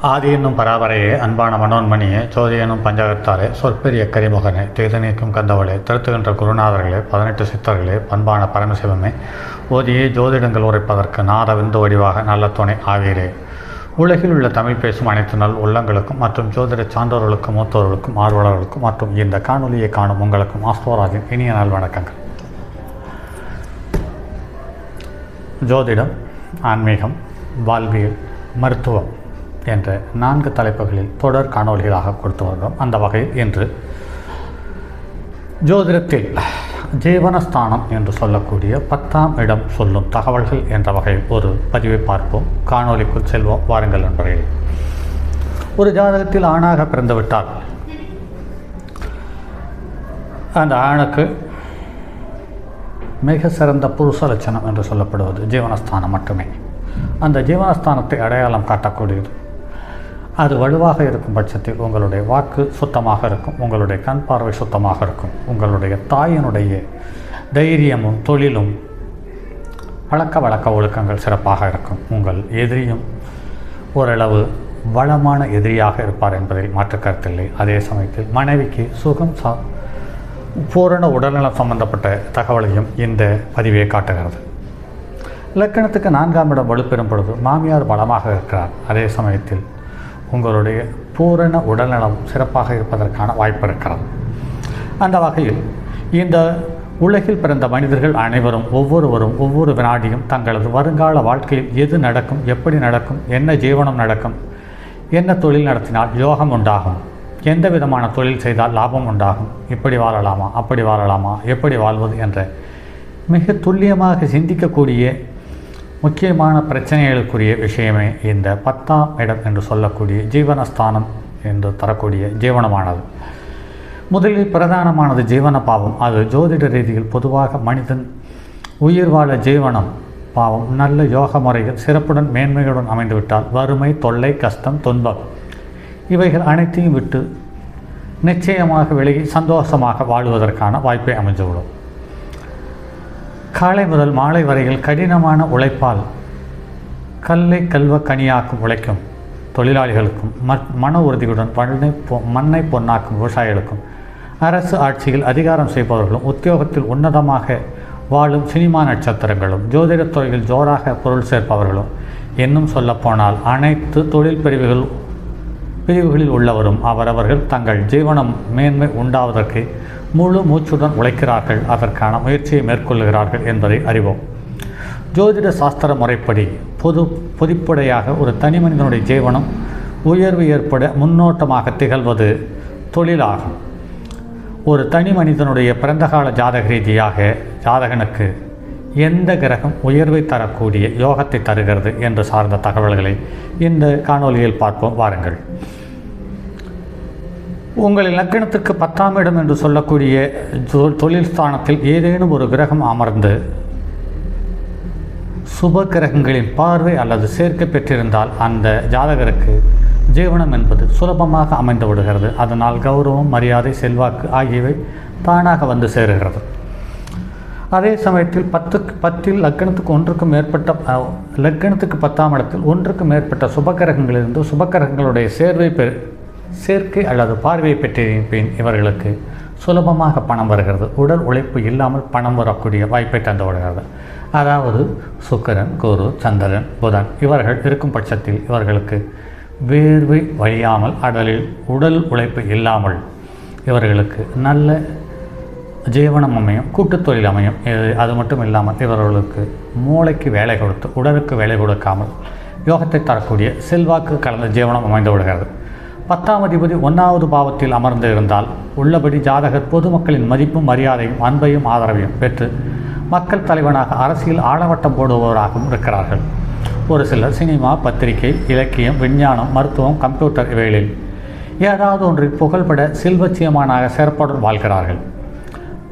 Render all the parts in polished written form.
ஆதி என்னும் பராபரையே, அன்பான மனோன்மணியே, ஜோதி என்னும் பஞ்சகத்தாரே, சொற்பெரிய கரிமுகனே, தேது நீக்கும் கந்தவளே, திருத்துகின்ற குருநாதர்களே, 18 சித்தர்களே, பண்பான பரமசிவமே, ஓதியே ஜோதிடங்கள் உரைப்பதற்கு நாத விந்து வடிவாக நல்ல துணை ஆவீரே. உலகில் உள்ள தமிழ் பேசும் அனைத்து நல் உள்ளங்களுக்கும் மற்றும் ஜோதிட சான்றோர்களுக்கும் மூத்தோர்களுக்கும் ஆர்வலர்களுக்கும் மற்றும் இந்த காணொலியை காணும் உங்களுக்கும் ஆஸ்ட்ரோராஜின் இனிய நாள் வணக்கங்கள். ஜோதிடம், ஆன்மீகம், வாழ்வியல், மருத்துவம் என்ற 4 தலைப்புகளில் தொடர் காணொலிகளாக கொடுத்து வருகிறோம். அந்த வகையில் இன்று ஜோதிடத்தில் ஜீவனஸ்தானம் என்று சொல்லக்கூடிய 10ஆம் இடம் சொல்லும் தகவல்கள் என்ற வகையில் ஒரு பதிவை பார்ப்போம். காணொலிக்குள் செல்வோம், வாருங்கள் நண்பர்களே. ஒரு ஜாதகத்தில் ஆணாக பிறந்துவிட்டால் அந்த ஆணுக்கு மிக சிறந்த புருஷ லட்சணம் என்று சொல்லப்படுவது ஜீவனஸ்தானம் மட்டுமே. அந்த ஜீவனஸ்தானத்தை அடையாளம் காட்டக்கூடியது. அது வலுவாக இருக்கும் பட்சத்தில் உங்களுடைய வாக்கு சுத்தமாக இருக்கும், உங்களுடைய கண் பார்வை சுத்தமாக இருக்கும், உங்களுடைய தாயினுடைய தைரியமும் தொழிலும் பழக்க வழக்க ஒழுக்கங்கள் சிறப்பாக இருக்கும், உங்கள் எதிரியும் ஓரளவு வளமான எதிரியாக இருப்பார் என்பதில் மாற்று கருத்தில்லை. அதே சமயத்தில் மனைவிக்கு சுகம் பூரண உடல்நலம் சம்பந்தப்பட்ட தகவலையும் இந்த பதிவை காட்டுகிறது. இலக்கணத்துக்கு 4ஆம் இடம் வலுப்பெறும் பொழுது மாமியார் பலமாக இருக்கிறார். அதே சமயத்தில் உங்களுடைய பூரண உடல்நலம் சிறப்பாக இருப்பதற்கான வாய்ப்பு இருக்கிறது. அந்த வகையில் இந்த உலகில் பிறந்த மனிதர்கள் அனைவரும் ஒவ்வொருவரும் ஒவ்வொரு வினாடியும் தங்களது வருங்கால வாழ்க்கையில் எது நடக்கும், எப்படி நடக்கும், என்ன ஜீவனம் நடக்கும், என்ன தொழில் நடத்தினால் யோகம் உண்டாகும், எந்த விதமான தொழில் செய்தால் லாபம் உண்டாகும், இப்படி வாழலாமா, அப்படி வாழலாமா, எப்படி வாழ்வது என்ற மிக துல்லியமாக சிந்திக்கக்கூடிய முக்கியமான பிரச்சனைகளுக்குரிய விஷயமே இந்த 10ஆம் இடம் என்று சொல்லக்கூடிய ஜீவனஸ்தானம் என்று தரக்கூடிய ஜீவனமானது. முதலில் பிரதானமானது ஜீவன பாவம். அது ஜோதிட ரீதியில் பொதுவாக மனிதன் உயிர் வாழ ஜீவனம் பாவம் நல்ல யோக முறைகள் சிறப்புடன் மேன்மையுடன் அமைந்துவிட்டால் வறுமை, தொல்லை, கஷ்டம், துன்பம் இவைகள் அனைத்தையும் விட்டு நிச்சயமாக விலகி சந்தோஷமாக வாழுவதற்கான வாய்ப்பை அமைந்துவிடும். காலை முதல் மாலை வரையில் கடினமான உழைப்பால் கல்லை கல்வ கனியாக்கும் உழைக்கும் தொழிலாளிகளுக்கும் மன உறுதியுடன் மண்ணை பொன்னாக்கும் விவசாயிகளுக்கும் அரசு ஆட்சியில் அதிகாரம் செய்பவர்களும் உத்தியோகத்தில் உன்னதமாக வாழும் சினிமா நட்சத்திரங்களும் ஜோதிடத் துறையில் ஜோராக பொருள் சேர்ப்பவர்களும் இன்னும் சொல்லப்போனால் அனைத்து தொழில் பிரிவுகளில் உள்ளவரும் அவரவர்கள் தங்கள் ஜீவனம் மேன்மை உண்டாவதற்கு முழு மூச்சுடன் உழைக்கிறார்கள், அதற்கான முயற்சியை மேற்கொள்கிறார்கள் என்பதை அறிவோம். ஜோதிட சாஸ்திர முறைப்படி பொதுப்படையாக ஒரு தனி மனிதனுடைய ஜீவனம் உயர்வு ஏற்பட முன்னோட்டமாக திகழ்வது தொழிலாகும். ஒரு தனி மனிதனுடைய பிறந்தகால ஜாதக ரீதியாக ஜாதகனுக்கு எந்த கிரகம் உயர்வை தரக்கூடிய யோகத்தை தருகிறது என்று சார்ந்த தகவல்களை இந்த காணொலியில் பார்ப்போம், வாருங்கள். உங்கள் இலக்கணத்துக்கு 10ஆம் இடம் என்று சொல்லக்கூடிய தொழில் ஸ்தானத்தில் ஏதேனும் ஒரு கிரகம் அமர்ந்து சுப கிரகங்களின் பார்வை அல்லது சேர்க்கை பெற்றிருந்தால் அந்த ஜாதகருக்கு ஜீவனம் என்பது சுலபமாக அமைந்து விடுகிறது. அதனால் கௌரவம், மரியாதை, செல்வாக்கு ஆகியவை தானாக வந்து சேருகிறது. அதே சமயத்தில் 10 லக்கணத்துக்கு 1க்கும் மேற்பட்ட லக்கணத்துக்கு 10ஆம் இடத்தில் 1க்கும் மேற்பட்ட சுபகிரகங்களிலிருந்து சுபகிரகங்களுடைய சேர்க்கை அல்லது பார்வையை பெற்றிருப்பின் இவர்களுக்கு சுலபமாக பணம் வருகிறது. உடல் உழைப்பு இல்லாமல் பணம் வரக்கூடிய வாய்ப்பை தந்து விடுகிறது. அதாவது சுக்கிரன், குரு, சந்திரன், புதன் இவர்கள் இருக்கும் பட்சத்தில் இவர்களுக்கு வேர்வை வழியாமல் உடல் உழைப்பு இல்லாமல் இவர்களுக்கு நல்ல ஜீவனம் அமையும், கூட்டுத் தொழில் அமையும். அது மட்டும் இல்லாமல் இவர்களுக்கு மூளைக்கு வேலை கொடுத்து உடலுக்கு வேலை கொடுக்காமல் யோகத்தை தரக்கூடிய செல்வாக்கு கலந்த ஜீவனம் அமைந்து விடுகிறது. 10ஆம் அதிபதி 1வது பாவத்தில் அமர்ந்து இருந்தால் உள்ளபடி ஜாதகர் பொதுமக்களின் மதிப்பும் மரியாதையும் அன்பையும் ஆதரவையும் பெற்று மக்கள் தலைவனாக அரசியல் ஆழவட்டம் போடுபவராகவும் இருக்கிறார்கள். ஒரு சிலர் சினிமா, பத்திரிகை, இலக்கியம், விஞ்ஞானம், மருத்துவம், கம்ப்யூட்டர் இவைகளில் ஏதாவது ஒன்றில் புகழ்பெற செல்வச்சியமானாக செயற்படும் வாழ்கிறார்கள்.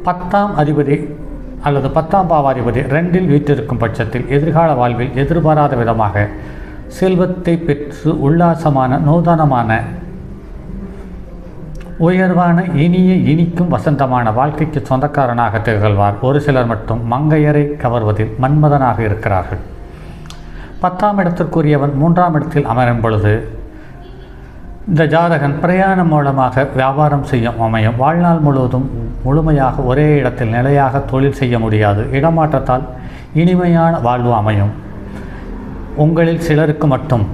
10ஆம் அதிபதி அல்லது 10ஆம் பாவாதிபதி 2இல் வீற்றிருக்கும் பட்சத்தில் எதிர்கால வாழ்வில் எதிர்பாராத விதமாக செல்வத்தை பெற்று உல்லாசமான நூதனமான உயர்வான இனிக்கும் வசந்தமான வாழ்க்கைக்கு சொந்தக்காரனாக திகழ்வார். ஒரு சிலர் மட்டும் மங்கையரை கவர்வதில் மன்மதனாக இருக்கிறார்கள். 10ஆம் இடத்திற்குரியவன் 3ஆம் இடத்தில் அமரும் பொழுது இந்த ஜாதகன் பிரயாணம் மூலமாக வியாபாரம் செய்யும் அமையும். வாழ்நாள் முழுவதும் முழுமையாக ஒரே இடத்தில் நிலையாக தொழில் செய்ய முடியாது. இடமாற்றத்தால் இனிமையான வாழ்வு அமையும். உங்களில் சிலருக்கு மட்டும்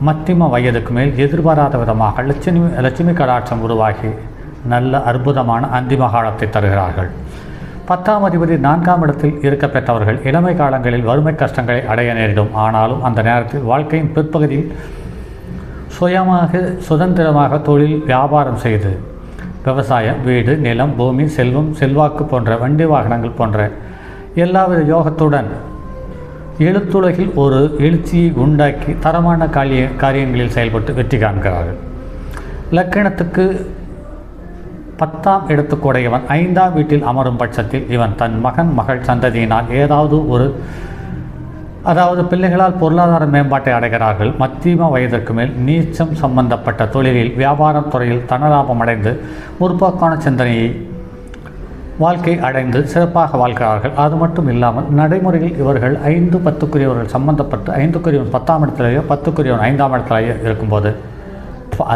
மத்திம வயதுக்கு மேல் எதிர்பாராத விதமாக லட்சுமி கடாட்சம் உருவாகி நல்ல அற்புதமான அந்திம காலத்தை தருகிறார்கள். 10ஆம் அதிபதி 4ஆம் இடத்தில் இருக்க பெற்றவர்கள் இளமை காலங்களில் வறுமை கஷ்டங்களை அடைய நேரிடும். ஆனாலும் அந்த நேரத்தில் வாழ்க்கையின் பிற்பகுதியில் சுயமாக சுதந்திரமாக தொழில் வியாபாரம் செய்து விவசாயம், வீடு, நிலம், பூமி, செல்வம், செல்வாக்கு போன்ற வண்டி வாகனங்கள் போன்ற எல்லாவித யோகத்துடன் எழுத்துலகில் ஒரு எழுச்சியை உண்டாக்கி தரமான காரியங்களில் செயல்பட்டு வெற்றி காண்கிறார்கள். லக்கணத்துக்கு 10ஆம் இடத்துக்குடையவன் 5ஆம் வீட்டில் அமரும் பட்சத்தில் இவன் தன் மகன் மகள் சந்ததியினால் அதாவது பிள்ளைகளால் பொருளாதார மேம்பாட்டை அடைகிறார்கள். மத்தியம வயதிற்கு மேல் நீச்சம் சம்பந்தப்பட்ட தொழிலில் வியாபாரத் துறையில் தனலாபம் அடைந்து முற்போக்கான சிந்தனையை வாழ்க்கை அடைந்து சிறப்பாக வாழ்கிறார்கள். அது மட்டும் இல்லாமல் நடைமுறையில் இவர்கள் 5-10க்குரியவர்கள் சம்பந்தப்பட்டு 5க்குரியவன் 10ஆம் இடத்திலேயோ 10க்குரியவன் 5ஆம் இடத்திலேயோ இருக்கும்போது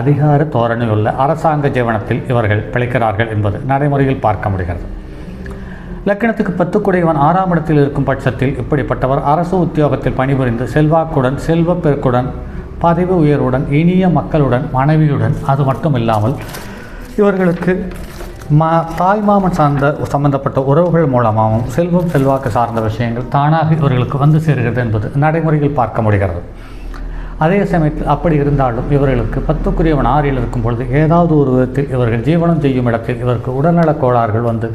அதிகார தோரணையுள்ள அரசாங்க ஜீவனத்தில் இவர்கள் பிழைக்கிறார்கள் என்பது நடைமுறையில் பார்க்க முடிகிறது. லக்கணத்துக்கு 10க்குடையவன் 6ஆம் இடத்தில் இருக்கும் பட்சத்தில் இப்படிப்பட்டவர் அரசு உத்தியோகத்தில் பணிபுரிந்து செல்வாக்குடன், செல்வப்பெருக்குடன், பதவி உயர்வுடன், இனிய மக்களுடன், மனைவியுடன், அது மட்டும் இல்லாமல் இவர்களுக்கு தாய்மாமன் சம்பந்தப்பட்ட உறவுகள் மூலமாகவும் செல்வம் செல்வாக்கு சார்ந்த விஷயங்கள் தானாக இவர்களுக்கு வந்து சேர்கிறது என்பது நடைமுறையில் பார்க்க முடிகிறது. அதே சமயத்தில் அப்படி இருந்தாலும் இவர்களுக்கு 10க்குரியவன் 6இல் இருக்கும் பொழுது ஏதாவது ஒரு விதத்தில் இவர்கள் ஜீவனம் செய்யும் இடத்தில் இவருக்கு உடல்நலக் கோளாறுகள் வந்து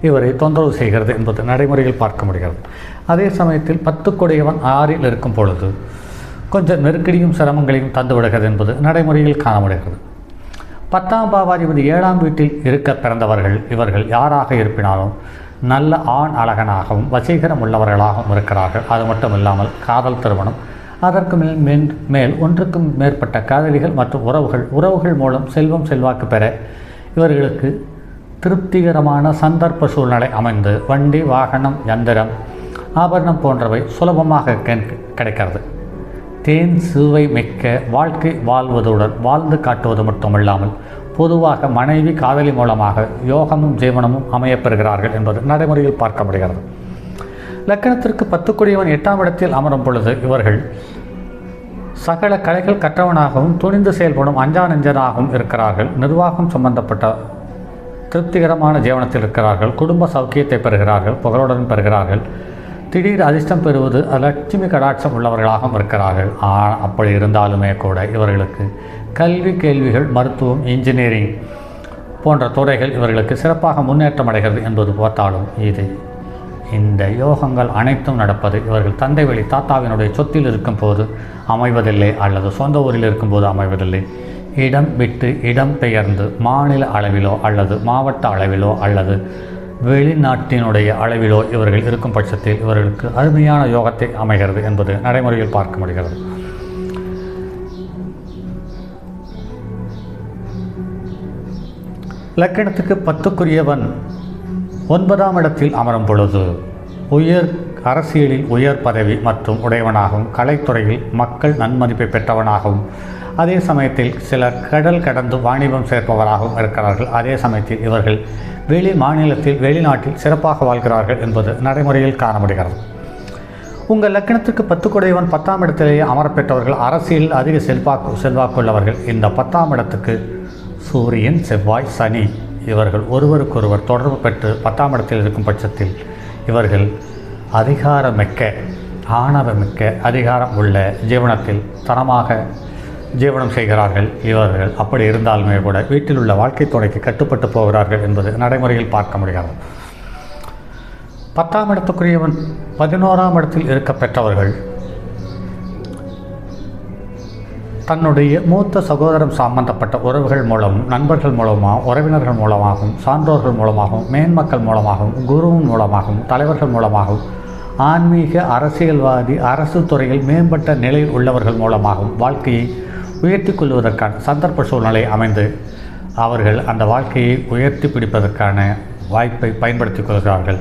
இவரை தொந்தரவு செய்கிறது என்பது நடைமுறையில் பார்க்க முடிகிறது. அதே சமயத்தில் 10க்குடையவன் 6இல் இருக்கும் பொழுது கொஞ்சம் நெருக்கடியும் சிரமங்களையும் தந்துவிடுகிறது என்பது நடைமுறையில் காண முடிகிறது. 10ஆம் பாவாதிபதி 7ஆம் வீட்டில் இருக்க பிறந்தவர்கள் இவர்கள் யாராக இருப்பினாலும் நல்ல ஆண் அழகனாகவும் வசீகரம் உள்ளவர்களாகவும் இருக்கிறார்கள். அது மட்டும் இல்லாமல் காதல், திருமணம், அதற்கு மேல் ஒன்றுக்கும் மேற்பட்ட காதலிகள் மற்றும் உறவுகள் மூலம் செல்வம் செல்வாக்கு பெற இவர்களுக்கு திருப்திகரமான சந்தர்ப்ப சூழ்நிலை அமைந்து வண்டி, வாகனம், யந்திரம், ஆபரணம் போன்றவை சுலபமாக கிடைக்கிறது. தேன் சுவை மிக்க வாழ்க்கை வாழ்வதுடன் வாழ்ந்து காட்டுவது மட்டுமில்லாமல் பொதுவாக மனைவி, காதலி மூலமாக யோகமும் ஜீவனமும் அமையப்பெறுகிறார்கள் என்பது நடைமுறையில் பார்க்க முடிகிறது. லக்கணத்திற்கு 10க்குடையவன் 8ஆம் இடத்தில் அமரும் பொழுது இவர்கள் சகல கலைகள் கற்றவனாகவும் துணிந்து செயல்படும் அஞ்சா நெஞ்சனாகவும் இருக்கிறார்கள். நிர்வாகம் சம்பந்தப்பட்ட திருப்திகரமான ஜீவனத்தில் இருக்கிறார்கள். குடும்ப சௌக்கியத்தை பெறுகிறார்கள், புகழுடன் பெறுகிறார்கள். திடீர் அதிர்ஷ்டம் பெறுவது லட்சுமி கடாட்சம் உள்ளவர்களாகவும் இருக்கிறார்கள். அப்படி இருந்தாலுமே கூட இவர்களுக்கு கல்வி, கேள்விகள், மருத்துவம், இன்ஜினியரிங் போன்ற துறைகள் இவர்களுக்கு சிறப்பாக முன்னேற்றம் அடைகிறது என்பது பார்த்தாலும் இந்த யோகங்கள் அனைத்தும் நடப்பது இவர்கள் தந்தை வழி தாத்தாவினுடைய சொத்தில் இருக்கும்போது அமைவதில்லை அல்லது சொந்த ஊரில் இருக்கும்போது அமைவதில்லை. இடம் விட்டு இடம் பெயர்ந்து மாநில அளவிலோ அல்லது மாவட்ட அளவிலோ அல்லது வெளிநாட்டினுடைய அளவிலோ இவர்கள் இருக்கும் பட்சத்தில் இவர்களுக்கு அருமையான யோகத்தை அமைகிறது என்பது நடைமுறையில் பார்க்க முடிகிறது. லக்கணத்துக்கு 10க்குரியவன் 9ஆம் இடத்தில் அமரும் பொழுது அரசியலில் உயர் பதவி மற்றும் உடையவனாகவும் கலைத்துறையில் மக்கள் நன்மதிப்பை பெற்றவனாகவும் அதே சமயத்தில் சிலர் கடல் கடந்து வாணிபம் சேர்ப்பவராகவும் இருக்கிறார்கள். அதே சமயத்தில் இவர்கள் வெளி மாநிலத்தில், வெளிநாட்டில் சிறப்பாக வாழ்கிறார்கள் என்பது நடைமுறையில் காண முடிகிறது. உங்கள் லக்கணத்துக்கு 10க்குடையவன் 10ஆம் இடத்திலேயே அமரப்பெற்றவர்கள் அரசியலில் அதிக செல்வாக்குள்ளவர்கள். இந்த 10ஆம் இடத்துக்கு சூரியன், செவ்வாய், சனி இவர்கள் ஒருவருக்கொருவர் தொடர்பு பெற்று 10ஆம் இடத்தில் இருக்கும் பட்சத்தில் இவர்கள் அதிகாரமிக்க, ஆணவமிக்க, அதிகாரம் உள்ள ஜீவனத்தில் தரமாக ஜீவனம் செய்கிறார்கள். இவர்கள் அப்படி இருந்தாலுமே கூட வீட்டில் உள்ள வாழ்க்கை துணைக்கு கட்டுப்பட்டு போகிறார்கள் என்பது நடைமுறையில் பார்க்க முடியாது. 10ஆம் இடத்துக்குரியவன் 11ஆம் இடத்தில் இருக்க பெற்றவர்கள் தன்னுடைய மூத்த சகோதரம் சம்பந்தப்பட்ட உறவுகள் மூலமும், நண்பர்கள் மூலமாகவும், உறவினர்கள் மூலமாகவும், சான்றோர்கள் மூலமாகவும், மேன்மக்கள் மூலமாகவும், குருவின் மூலமாகவும், தலைவர்கள் மூலமாகவும், ஆன்மீக, அரசியல்வாதி, அரசு துறையில் மேம்பட்ட நிலையில் உள்ளவர்கள் மூலமாகவும் வாழ்க்கையை உயர்த்தி கொள்வதற்கான சந்தர்ப்ப சூழ்நிலை அமைந்து அவர்கள் அந்த வாழ்க்கையை உயர்த்தி பிடிப்பதற்கான வாய்ப்பை பயன்படுத்தி கொள்கிறார்கள்.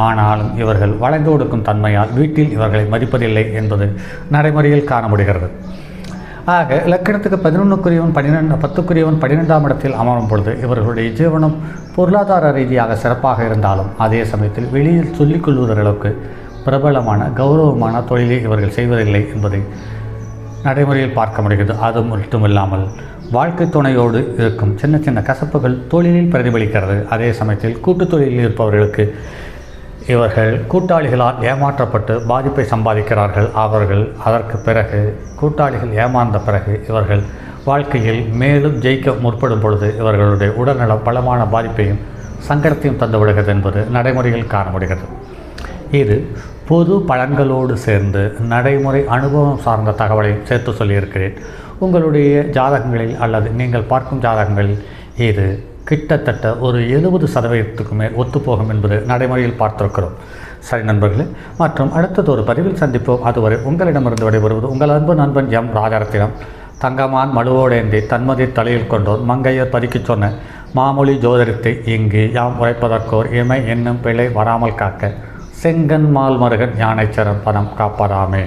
ஆனாலும் இவர்கள் வளைந்து கொடுக்கும் தன்மையால் வீட்டில் இவர்களை மதிப்பதில்லை என்பது நடைமுறையில் காண முடிகிறது. ஆக இலக்கணத்துக்கு 11க்குரியவன் 10க்குரியவன் 12ஆம் இடத்தில் அமரும் பொழுது இவர்களுடைய ஜீவனம் பொருளாதார ரீதியாக சிறப்பாக இருந்தாலும் அதே சமயத்தில் வெளியில் சொல்லிக்கொள்வதற்கு பிரபலமான கௌரவமான தொழிலை இவர்கள் செய்வதில்லை என்பதை நடைமுறையில் பார்க்க முடிகிறது. அது மட்டுமில்லாமல் வாழ்க்கை துணையோடு இருக்கும் சின்ன சின்ன கசப்புகள் தொழிலில் பிரதிபலிக்கிறது. அதே சமயத்தில் கூட்டு தொழிலில் இருப்பவர்களுக்கு இவர்கள் கூட்டாளிகளால் ஏமாற்றப்பட்டு பாதிப்பை சம்பாதிக்கிறார்கள். அவர்கள் அதற்கு பிறகு கூட்டாளிகள் ஏமாந்த பிறகு இவர்கள் வாழ்க்கையில் மேலும் ஜெயிக்க முற்படும் பொழுது இவர்களுடைய உடல்நலம் பலமான பாதிப்பையும் சங்கடத்தையும் தந்துவிடுகிறது என்பது நடைமுறையில் காண முடிகிறது. இது பொது பலன்களோடு சேர்ந்து நடைமுறை அனுபவம் சார்ந்த தகவலையும் சேர்த்து சொல்லியிருக்கிறேன். உங்களுடைய ஜாதகங்களில் அல்லது நீங்கள் பார்க்கும் ஜாதகங்களில் இது கிட்டத்தட்ட ஒரு 70% மேல் ஒத்துப்போகும் என்பது நடைமுறையில் பார்த்திருக்கிறோம். சரி நண்பர்களே, மற்றும் அடுத்தது ஒரு பதிவில் சந்திப்போம். அதுவரை உங்களிடமிருந்து விடைபெறுவது உங்கள் அன்பு நண்பன் எம் ராஜரத்தினம். தங்கமான் மடுவோடேந்தி தன்மதி தலையில் கொண்டோர் மங்கையர் பறிக்கச் சொன்ன மாமொழி ஜோதிடத்தை இங்கு யாம் உரைப்பதற்கோர் இமை என்னும் பிழை வராமல் காக்க செங்கன் மால் மருகன் யானைச்சரம் பணம் காப்பதாமே.